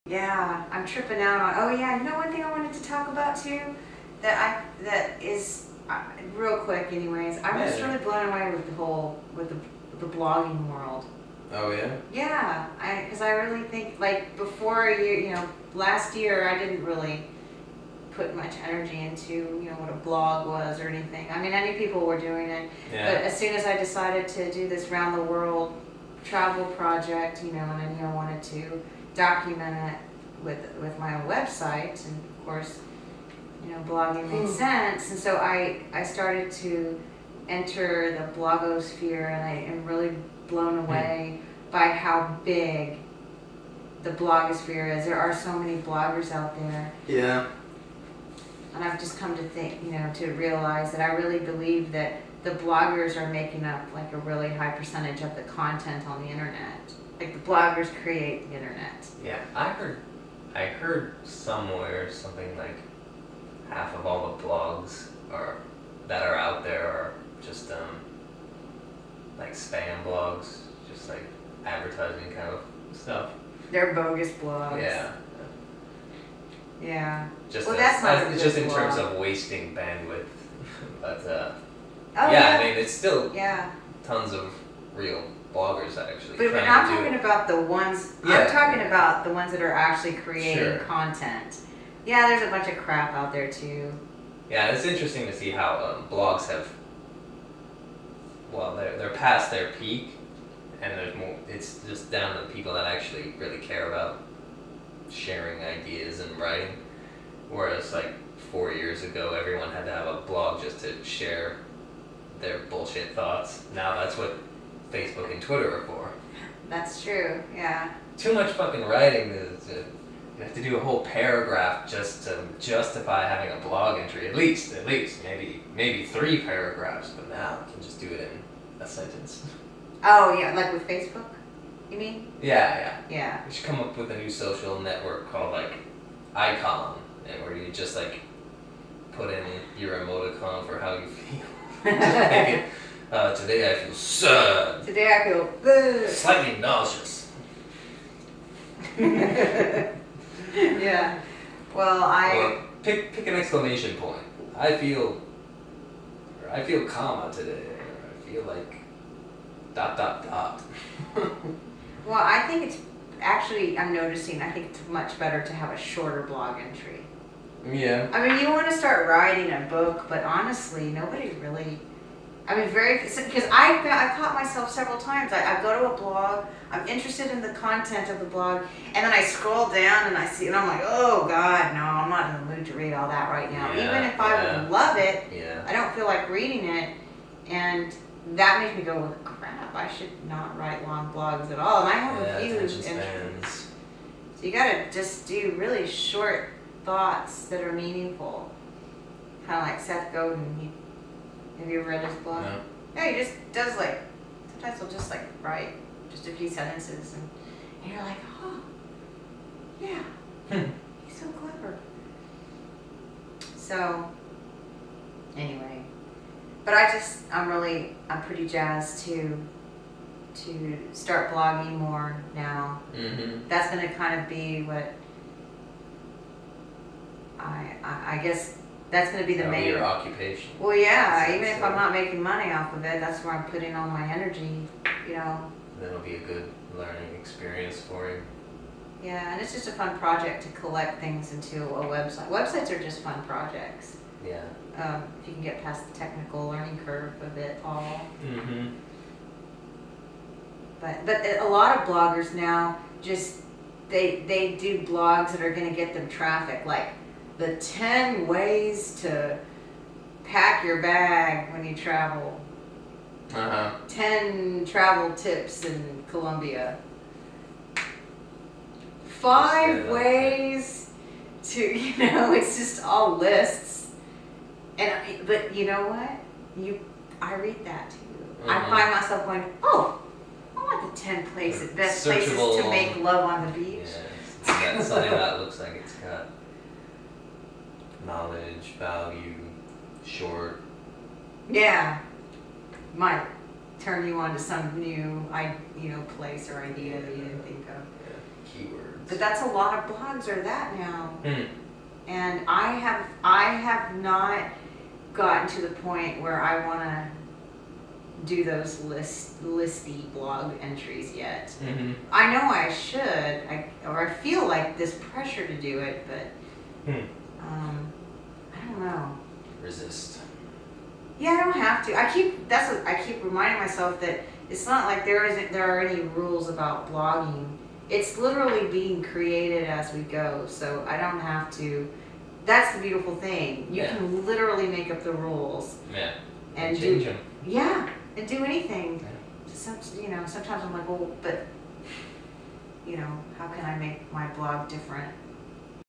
Yeah, I'm tripping out on. Oh yeah, you know one thing I wanted to talk about too, that is real quick. Anyways, I'm just really blown away with the blogging world. Oh yeah. Yeah, because I really think like before last year I didn't really put much energy into what a blog was or anything. I mean, I knew people were doing it, but as soon as I decided to do this round the world travel project, and I knew I wanted to document it with my own website, and of course, blogging made sense, and so I started to enter the blogosphere, and I am really blown away by how big the blogosphere is. There are so many bloggers out there. Yeah. And I've just come to think, to realize that I really believe that the bloggers are making up like a really high percentage of the content on the internet. Like the bloggers create the internet. Yeah, I heard somewhere something like half of all the blogs that are out there are just like spam blogs, just like advertising kind of stuff. They're bogus blogs. Yeah. Yeah. It's just in terms of wasting bandwidth, but I mean it's still tons of real bloggers that actually. But I'm talking about the ones. I'm talking about the ones that are actually creating content. Yeah, there's a bunch of crap out there too. Yeah, it's interesting to see how blogs have. Well, they're past their peak, and there's more. It's just down to the people that actually really care about sharing ideas and writing. Whereas like 4 years ago, everyone had to have a blog just to share their bullshit thoughts. Now that's what Facebook and Twitter are for. That's true. Yeah. Too much fucking writing. You have to do a whole paragraph just to justify having a blog entry. At least, maybe 3 paragraphs. But now you can just do it in a sentence. Oh yeah, like with Facebook, you mean? Yeah. Yeah. We should come up with a new social network called like Icon, and where you just like put in your emoticon for how you feel. Just make it. Today I feel sad. Today I feel good. Slightly nauseous. Yeah. Well, Or pick an exclamation point. I feel comma today. Or I feel like ... Well, I think it's actually, I'm noticing, I think it's much better to have a shorter blog entry. Yeah. I mean, you want to start writing a book, but honestly, nobody really, because I caught myself several times. I go to a blog, I'm interested in the content of the blog, and then I scroll down and I see, and I'm like, oh God, no, I'm not in the mood to read all that right now. Yeah, even if I would love it, I don't feel like reading it, and that makes me go, well, crap, I should not write long blogs at all. And I have a few entries. So you gotta just do really short thoughts that are meaningful. Kind of like Seth Godin. Have you ever read his blog? No. Yeah, he just does like, sometimes he'll just like write just a few sentences and you're like, oh, yeah, he's so clever. So, anyway. But I'm pretty jazzed to start blogging more now. Mm-hmm. That's going to kind of be what I guess that's going to be the main... your occupation. Well, yeah, even if I'm not making money off of it, that's where I'm putting all my energy, And then it'll be a good learning experience for you. Yeah, and it's just a fun project to collect things into a website. Websites are just fun projects. Yeah. If you can get past the technical learning curve of it all. Mm-hmm. But a lot of bloggers now just they do blogs that are going to get them traffic, like the 10 ways to pack your bag when you travel. 10 travel tips in Colombia. 5 ways to, it's just all lists. But you know what? I read that too. I find myself going, oh, I want the 10 best places to make love on the beach. Yeah, it's something that looks like it's got knowledge, value, short. Yeah. Might turn you on to some new place or idea that you didn't think of. keywords. But that's a lot of blogs are that now. Mm. And I have not gotten to the point where I want to do those listy blog entries yet. Mm-hmm. I know I should, or I feel like this pressure to do it, but I don't know. Resist. Yeah, I don't have to. I keep reminding myself that it's not like there are any rules about blogging. It's literally being created as we go, so I don't have to. That's the beautiful thing. You can literally make up the rules. Yeah. And change them. Yeah, and do anything. Yeah. Sometimes I'm like, well, but how can I make my blog different?